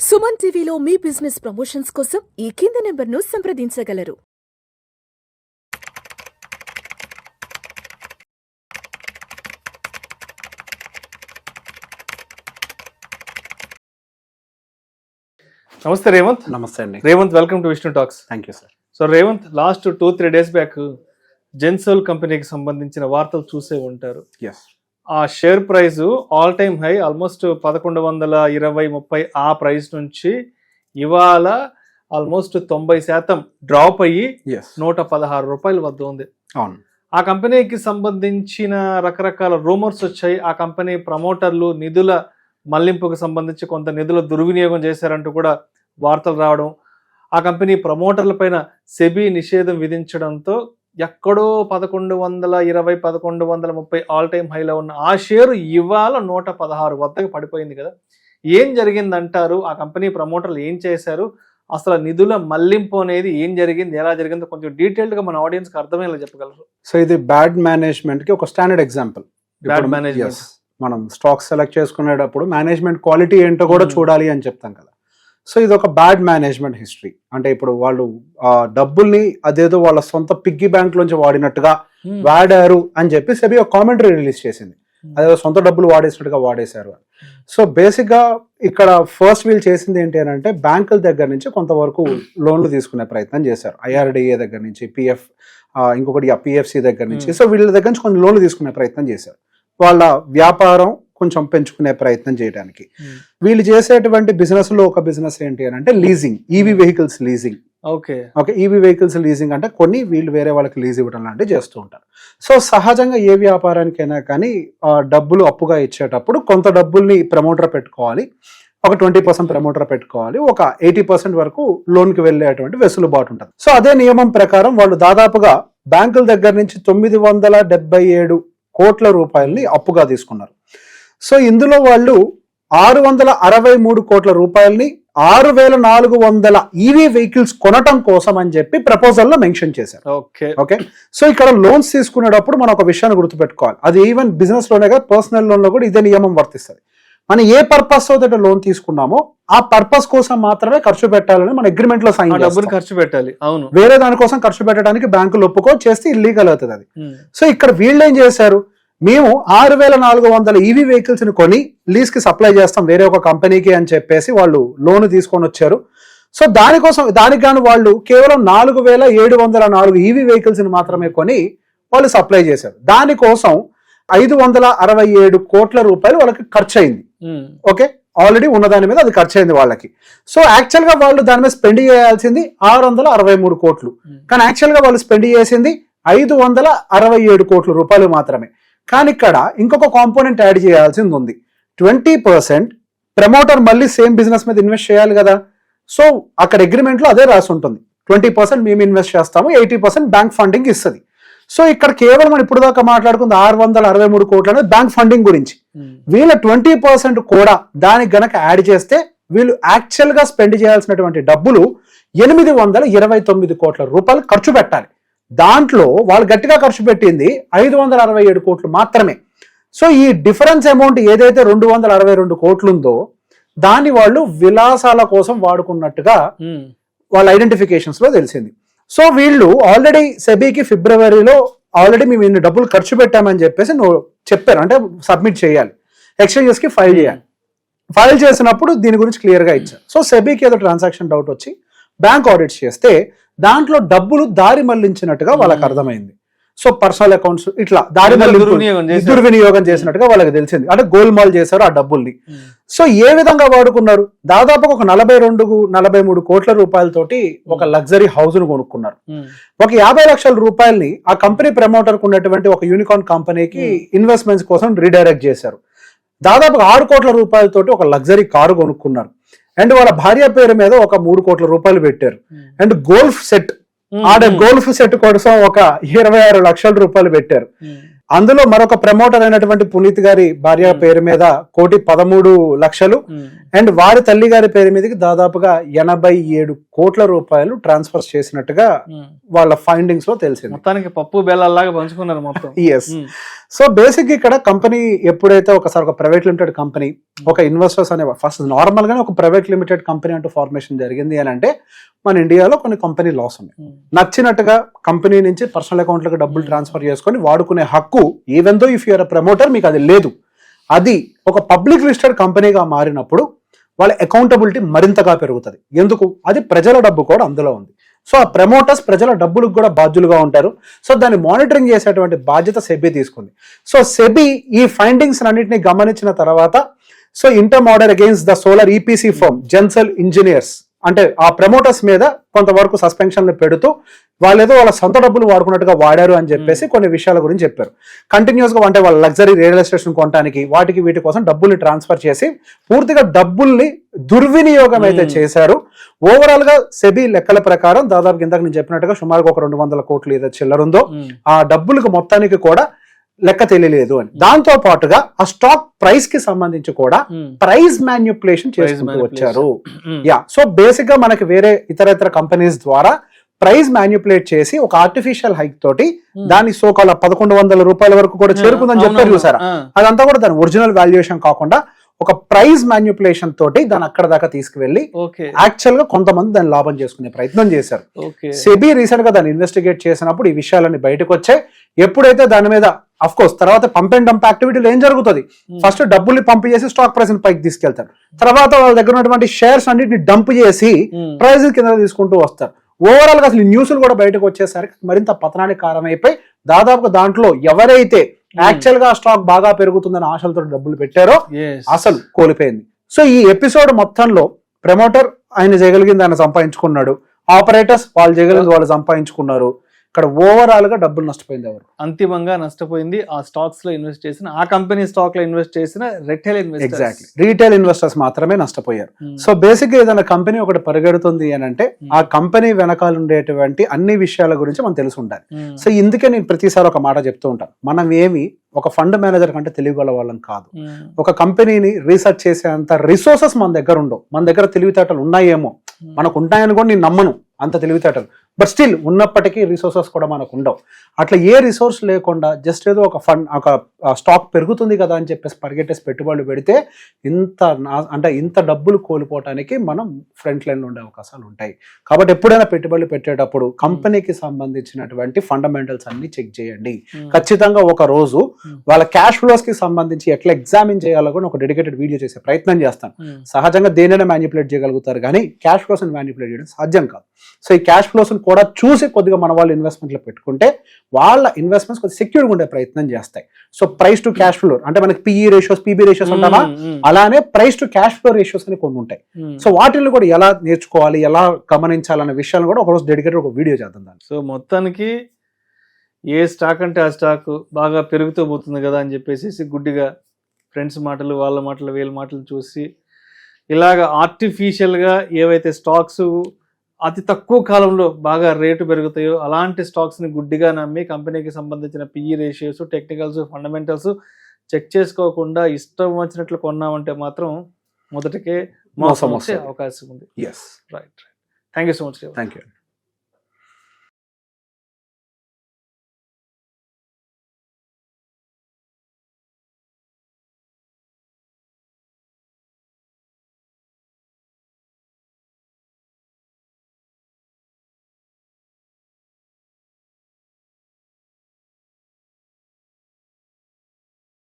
సుమన్ టీవీలో మీ business promotions కోసం ఈ కింది నెంబర్ను సంప్రదించగలరు. నమస్తే రేవంత్. నమస్తే అండి Revanth, welcome to Vishnu talks. Thank you sir. So Revanth, last 2-3 days back Gensol కంపెనీకి సంబంధించిన వార్తలు చూసే ఉంటారు. ఎస్, ఆ share price all time high, almost 1120-30 ఆ ప్రైస్ నుంచి ఇవాళ ఆల్మోస్ట్ 90% డ్రాప్ అయ్యి ఎస్, 116 రూపాయల వద్ద ఉంది. అవును. ఆ కంపెనీకి సంబంధించిన రకరకాల రూమర్స్ వచ్చాయి. ఆ కంపెనీ ప్రమోటర్లు నిధుల మళ్లింపుకు సంబంధించి కొంత నిధుల దుర్వినియోగం చేశారంటూ కూడా వార్తలు రావడం, ఆ కంపెనీ ప్రమోటర్ల పైన సెబీ నిషేధం విధించడంతో ఎక్కడో 1120-1130 ఆల్ టైమ్ హైలో ఉన్న ఆ షేరు ఇవాళ 116 వద్దకు పడిపోయింది కదా. ఏం జరిగిందంటారు? ఆ కంపెనీ ప్రమోటర్లు ఏం చేశారు? అసలు నిధుల మళ్లింపు అనేది ఏం జరిగింది, ఎలా జరిగిందో కొంచెం డీటెయిల్డ్ గా మన ఆడియన్స్ కి అర్థమయ్యేలా చెప్పగలరు. సో ఇది బ్యాడ్ మేనేజ్మెంట్ కి ఒక స్టాండర్డ్ ఎగ్జాంపుల్. Bad management. మనం స్టాక్ సెలెక్ట్ చేసుకునేటప్పుడు మేనేజ్మెంట్ క్వాలిటీ ఏంటో కూడా చూడాలి అని చెప్తాం కదా. సో ఇది ఒక బ్యాడ్ మేనేజ్మెంట్ హిస్టరీ. అంటే ఇప్పుడు వాళ్ళు డబ్బుల్ని అదేదో వాళ్ళ సొంత పిగ్గీ బ్యాంక్ లోంచి వాడినట్టుగా వాడారు అని చెప్పి సెబీ ఒక కామెంటరీ రిలీజ్ చేసింది. అదేదో సొంత డబ్బులు వాడేసినట్టుగా వాడేశారు అని. సో బేసిక్ గా ఇక్కడ ఫస్ట్ వీళ్ళు చేసింది ఏంటి అని అంటే బ్యాంకుల దగ్గర నుంచి కొంతవరకు లోన్లు తీసుకునే ప్రయత్నం చేశారు. IRDA దగ్గర నుంచి, ఇంకొకటి PFC దగ్గర నుంచి. సో వీళ్ళ దగ్గర నుంచి కొన్ని లోన్లు తీసుకునే ప్రయత్నం చేశారు, వాళ్ళ వ్యాపారం కొంచెం పెంచుకునే ప్రయత్నం చేయడానికి. వీళ్ళు చేసేటువంటి బిజినెస్ లో ఒక బిజినెస్ ఏంటి అని అంటే leasing, EV vehicles leasing. Okay, EV vehicles leasing అంటే కొన్ని వీళ్ళు వేరే వాళ్ళకి లీజ్ ఇవ్వడం లాంటివి చేస్తూ ఉంటారు. సో సహజంగా ఏ వ్యాపారానికైనా కానీ డబ్బులు అప్పుగా ఇచ్చేటప్పుడు కొంత డబ్బుల్ని ప్రమోటర్ పెట్టుకోవాలి, ఒక 20% ప్రమోటర్ పెట్టుకోవాలి, ఒక 80% వరకు లోన్కి వెళ్ళేటువంటి వెసులుబాటు ఉంటుంది. సో అదే నియమం ప్రకారం వాళ్ళు దాదాపుగా బ్యాంకుల దగ్గర నుంచి 977 కోట్ల రూపాయలని అప్పుగా తీసుకున్నారు. సో ఇందులో వాళ్ళు 663 కోట్ల రూపాయలని 6400 EV వెహికల్స్ కొనటం కోసం అని చెప్పి ప్రపోజల్లో మెన్షన్ చేశారు. ఓకే, సో ఇక్కడ లోన్స్ తీసుకునేటప్పుడు మనం ఒక విషయాన్ని గుర్తుపెట్టుకోవాలి. అది ఈవెన్ బిజినెస్ లోనే కాదు, పర్సనల్ లోన్ లో కూడా ఇదే నియమం వర్తిస్తుంది. మనం ఏ పర్పస్ తో లోన్ తీసుకున్నామో ఆ పర్పస్ కోసం మాత్రమే ఖర్చు పెట్టాలని మన అగ్రిమెంట్ లో సైన్ చేస్తాం. ఖర్చు పెట్టాలి, అవును. వేరే దానికోసం ఖర్చు పెట్టడానికి బ్యాంకులు ఒప్పుకో చేస్తే ఇల్లీగల్ అవుతుంది అది. సో ఇక్కడ వీళ్ళు ఏం చేశారు, మేము 6400 EV వెహికల్స్ ని కొని లీజ్ కి సప్లై చేస్తాం వేరే ఒక కంపెనీకి అని చెప్పేసి వాళ్ళు లోన్ తీసుకొని వచ్చారు. సో దానికి గాను వాళ్ళు కేవలం 4704 EV వెహికల్స్ ని మాత్రమే కొని వాళ్ళు సప్లై చేశారు. దానికోసం 567 కోట్ల రూపాయలు వాళ్ళకి ఖర్చు అయింది. ఓకే, ఆల్రెడీ ఉన్న దాని మీద అది ఖర్చు అయింది వాళ్ళకి. సో యాక్చువల్ గా వాళ్ళు దాని మీద స్పెండ్ చేయాల్సింది 663 కోట్లు, కానీ యాక్చువల్ గా వాళ్ళు స్పెండ్ చేసింది 567 కోట్ల రూపాయలు మాత్రమే. కానీ ఇక్కడ ఇంకొక కాంపోనెంట్ యాడ్ చేయాల్సింది ఉంది. 20% ప్రమోటర్ మళ్ళీ సేమ్ బిజినెస్ మీద ఇన్వెస్ట్ చేయాలి కదా. సో అక్కడ అగ్రిమెంట్ లో అదే రాసి ఉంటుంది, 20% మేము ఇన్వెస్ట్ చేస్తాము, 80% బ్యాంక్ ఫండింగ్ ఇస్తుంది. సో ఇక్కడ కేవలం మనం ఇప్పుడు దాకా మాట్లాడుకుంది 663 కోట్లు అనేది బ్యాంక్ ఫండింగ్ గురించి. వీళ్ళ 20% కూడా దానికి గనక యాడ్ చేస్తే వీళ్ళు యాక్చువల్ గా స్పెండ్ చేయాల్సినటువంటి డబ్బులు 829 కోట్ల రూపాయలు ఖర్చు పెట్టాలి. దాంట్లో వాళ్ళు గట్టిగా ఖర్చు పెట్టింది 567 కోట్లు మాత్రమే. సో ఈ డిఫరెన్స్ అమౌంట్ ఏదైతే 262 కోట్లు ఉందో దాన్ని వాళ్ళు విలాసాల కోసం వాడుకున్నట్టుగా వాళ్ళ ఐడెంటిఫికేషన్స్ లో తెలిసింది. సో వీళ్ళు ఆల్రెడీ సెబీకి ఫిబ్రవరిలో ఆల్రెడీ మేము ఇన్ని డబ్బులు ఖర్చు పెట్టామని చెప్పేసి చెప్పారు, అంటే సబ్మిట్ చేయాలి, ఎక్స్చేంజెస్ కి ఫైల్ చేయాలి. ఫైల్ చేసినప్పుడు దీని గురించి క్లియర్ గా ఇచ్చారు. సో సెబీకి ఏదో ట్రాన్సాక్షన్ డౌట్ వచ్చి బ్యాంక్ ఆడిట్ చేస్తే దాంట్లో డబ్బులు దారి మళ్లించినట్టుగా వాళ్ళకి అర్థమైంది. సో పర్సనల్ అకౌంట్స్ ఇట్లా దారి దుర్వినియోగం చేసినట్టుగా వాళ్ళకి తెలిసింది, అంటే గోల్మాల్ చేశారు ఆ డబ్బుల్ని. సో ఏ విధంగా వాడుకున్నారు, దాదాపు ఒక 43 కోట్ల రూపాయలతోటి ఒక లగ్జరీ హౌస్ ను కొనుక్కున్నారు. ఒక 50 లక్షల రూపాయల్ని ఆ కంపెనీ ప్రమోటర్ ఉన్నటువంటి ఒక యూనికార్న్ కంపెనీకి ఇన్వెస్ట్మెంట్స్ కోసం రీడైరెక్ట్ చేశారు. దాదాపు 6 కోట్ల రూపాయలతోటి ఒక లగ్జరీ కారు కొనుక్కున్నారు. అండ్ వాళ్ళ భార్య పేరు మీద ఒక 3 కోట్ల రూపాయలు పెట్టారు. అండ్ గోల్ఫ్ సెట్ కోసం ఒక 26 లక్షల రూపాయలు పెట్టారు. అందులో మరొక ప్రమోటర్ అయినటువంటి పునీత్ గారి భార్య పేరు మీద 1,13,00,000 అండ్ వారి తల్లి గారి పేరు మీదకి దాదాపుగా 87 కోట్ల రూపాయలు ట్రాన్స్ఫర్ చేసినట్టుగా వాళ్ళ ఫైండింగ్స్ లో తెలిసింది. మొత్తానికి పప్పు బెల్లలాగా పంచుకున్నారు మొత్తం. ఎస్. సో బేసిక్ ఇక్కడ కంపెనీ ఎప్పుడైతే ఒకసారి ఒక ప్రైవేట్ లిమిటెడ్ కంపెనీ ఒక ఇన్వెస్టర్స్ అనే ఫస్ట్ నార్మల్ గానే ఒక ప్రైవేట్ లిమిటెడ్ కంపెనీ అంటూ ఫార్మేషన్ జరిగింది అని అంటే మన ఇండియాలో కొన్ని కంపెనీ లాస్ ఉన్నాయి. నచ్చినట్టుగా కంపెనీ నుంచి పర్సనల్ అకౌంట్లకు డబ్బులు ట్రాన్స్ఫర్ చేసుకొని వాడుకునే హక్కు even though if you're promoter మీకు అది లేదు. అది ఒక పబ్లిక్ లిస్టెడ్ కంపెనీగా మారినప్పుడు వాళ్ళ అకౌంటబిలిటీ మరింతగా పెరుగుతుంది. ఎందుకు? అది ప్రజల డబ్బు కూడా అందులో ఉంది. సో ఆ ప్రమోటర్స్ ప్రజల డబ్బులకు కూడా బాధ్యులుగా ఉంటారు. సో దాన్ని మానిటరింగ్ చేసేటువంటి బాధ్యత సెబీ తీసుకుంది. సో సెబీ ఈ ఫైండింగ్స్ అన్నింటినీ గమనించిన తర్వాత so inter order against the solar EPC firm Gensol engineers అంటే ఆ ప్రమోటర్స్ మీద కొంతవరకు సస్పెన్షన్లు పెడుతూ వాళ్ళేదో వాళ్ళ సొంత డబ్బులు వాడుకున్నట్టుగా వాడారు అని చెప్పేసి కొన్ని విషయాల గురించి చెప్పారు. కంటిన్యూస్ గా అంటే వాళ్ళ లగ్జరీ రియల్ ఎస్టేషన్ కొనడానికి వాటికి వీటి కోసం డబ్బుల్ని ట్రాన్స్ఫర్ చేసి పూర్తిగా డబ్బుల్ని దుర్వినియోగం అయితే చేశారు. ఓవరాల్ గా సెబీ లెక్కల ప్రకారం దాదాపు ఇందాక నేను చెప్పినట్టుగా సుమారుగా ఒక 200 కోట్లు ఏదో చిల్లరుందో ఆ డబ్బులకు మొత్తానికి కూడా లెక్క తెలియలేదు అని. దాంతో పాటుగా ఆ స్టాక్ ప్రైస్ కి సంబంధించి కూడా ప్రైస్ మ్యానిపులేషన్ చేసుకుంటూ వచ్చారు. యా. సో బేసిక్ గా మనకి వేరే ఇతర కంపెనీస్ ద్వారా ప్రైస్ మ్యానిపులేట్ చేసి ఒక ఆర్టిఫిషియల్ హైక్ తోటి దాని సోకాల 1,100 రూపాయల వరకు కూడా చేరుకుందని చెప్పారు చూసారా. అదంతా కూడా దాని ఒరిజినల్ వాల్యుయేషన్ కాకుండా ఒక ప్రైస్ మ్యానిపులేషన్ తోటి దాన్ని అక్కడ దాకా తీసుకువెళ్లి యాక్చువల్ గా కొంతమంది దాన్ని లాభం చేసుకునే ప్రయత్నం చేశారు. సెబీ రీసెంట్ గా దాన్ని ఇన్వెస్టిగేట్ చేసినప్పుడు ఈ విషయాలన్నీ బయటకు వచ్చాయి. ఎప్పుడైతే దాని మీద అఫ్ కోర్స్ తర్వాత పంప్ అండ్ డంప్ యాక్టివిటీలో ఏం జరుగుతుంది? ఫస్ట్ డబ్బుల్ని పంప్ చేసి స్టాక్ ప్రైస్ పైకి తీసుకెళ్తారు. తర్వాత వాళ్ళ దగ్గర ఉన్నటువంటి షేర్స్ అన్నిటిని డంప్ చేసి ప్రైస్ కింద తీసుకుంటూ వస్తారు. ఓవరాల్ గా అసలు న్యూస్లు కూడా బయటకు వచ్చేసరికి మరింత పతనానికి కారణమైపోయి దాదాపుగా దాంట్లో ఎవరైతే యాక్చువల్ గా స్టాక్ బాగా పెరుగుతుందని ఆశలతో డబ్బులు పెట్టారో అసలు కోల్పోయింది. సో ఈ ఎపిసోడ్ మొత్తంలో ప్రమోటర్ ఆయన చేయగలిగింది ఆయన సంపాదించుకున్నాడు, ఆపరేటర్స్ వాళ్ళు చేయగలిగింది వాళ్ళు సంపాదించుకున్నారు. ఇక్కడ ఓవరాల్ గా డబ్బులు నష్టపోయింది ఎవరు? అంతిమంగా నష్టపోయింది ఆ స్టాక్స్ లో ఇన్వెస్ట్ చేసిన ఆ కంపెనీ స్టాక్ లో ఇన్వెస్ట్ చేసిన retail investors. Exactly, retail investors మాత్రమే నష్టపోయారు. సో బేసిక్ గా ఏదైనా కంపెనీ ఒకటి పరిగెడుతుంది అని అంటే ఆ కంపెనీ వెనకాల ఉండేటువంటి అన్ని విషయాల గురించి మనం తెలిసి ఉండాలి. సో ఇందుకే నేను ప్రతిసారి ఒక మాట చెప్తూ ఉంటాను, మనం ఏమి ఒక ఫండ్ మేనేజర్ కంటే తెలివిగల వాళ్ళం కాదు. ఒక కంపెనీని రీసెర్చ్ చేసేంత రిసోర్సెస్ మన దగ్గర ఉండవు. మన దగ్గర తెలివితేటలు ఉన్నాయేమో, మనకు ఉంటాయని కూడా నేను నమ్మను అంత తెలివితేటలు, బట్ స్టిల్ ఉన్నప్పటికీ రిసోర్సెస్ కూడా మనకు ఉండవు. అట్లా ఏ రిసోర్స్ లేకుండా జస్ట్ ఏదో ఒక ఫండ్ ఒక స్టాక్ పెరుగుతుంది కదా అని చెప్పేసి పరిగెట్టేసి పెట్టుబడులు పెడితే ఇంత డబ్బులు కోల్పోవటానికి మనం ఫ్రంట్ లైన్ లో ఉండే అవకాశాలు ఉంటాయి. కాబట్టి ఎప్పుడైనా పెట్టుబడులు పెట్టేటప్పుడు కంపెనీకి సంబంధించినటువంటి ఫండమెంటల్స్ అన్ని చెక్ చేయండి. ఖచ్చితంగా ఒక రోజు వాళ్ళ క్యాష్ ఫ్లోస్ కి సంబంధించి ఎట్లా ఎగ్జామిన్ చేయాలో కూడా ఒక డెడికేటెడ్ వీడియో చేసే ప్రయత్నం చేస్తాను. సహజంగా దేనైనా మ్యానిపులేట్ చేయగలుగుతారు కానీ క్యాష్ ఫ్లోస్ మ్యానిపులేట్ చేయడం సాధ్యం కాదు. సో ఈ క్యాష్ ఫ్లోస్ కూడా చూసి కొద్దిగా మన వాళ్ళు ఇన్వెస్ట్మెంట్లు పెట్టుకుంటే వాళ్ళ ఇన్వెస్ట్మెంట్స్ కొద్దిగా సెక్యూర్గా ఉండే ప్రయత్నం చేస్తాయి. So price to cash flow అంటే మనకి పిఈ రేషియోస్ పీబీ రేషియోస్ ఉంటామా, అలానే price to cash flow ratios అని కొన్ని ఉంటాయి. సో వాటిని కూడా ఎలా నేర్చుకోవాలి, ఎలా గమనించాలనే విషయాలు కూడా ఒకరోజు డెడికేటెడ్ ఒక వీడియో చేద్దాం దాన్ని. సో మొత్తానికి ఏ స్టాక్ అంటే ఆ స్టాక్ బాగా పెరుగుతూ పోతుంది కదా అని చెప్పేసి గుడ్డిగా ఫ్రెండ్స్ మాటలు వాళ్ళ మాటలు వీళ్ళ మాటలు చూసి ఇలాగ ఆర్టిఫిషియల్గా ఏవైతే స్టాక్స్ అతి తక్కువ కాలంలో బాగా రేటు పెరుగుతాయో అలాంటి స్టాక్స్ని గుడ్డిగా నమ్మి కంపెనీకి సంబంధించిన PE ratios, technicals, fundamentals check చేసుకోకుండా ఇష్టం వచ్చినట్లు కొన్నామంటే మాత్రం మొదటికే మోసం వచ్చే అవకాశం ఉంది. Yes, right. Thank you so much. Thank you.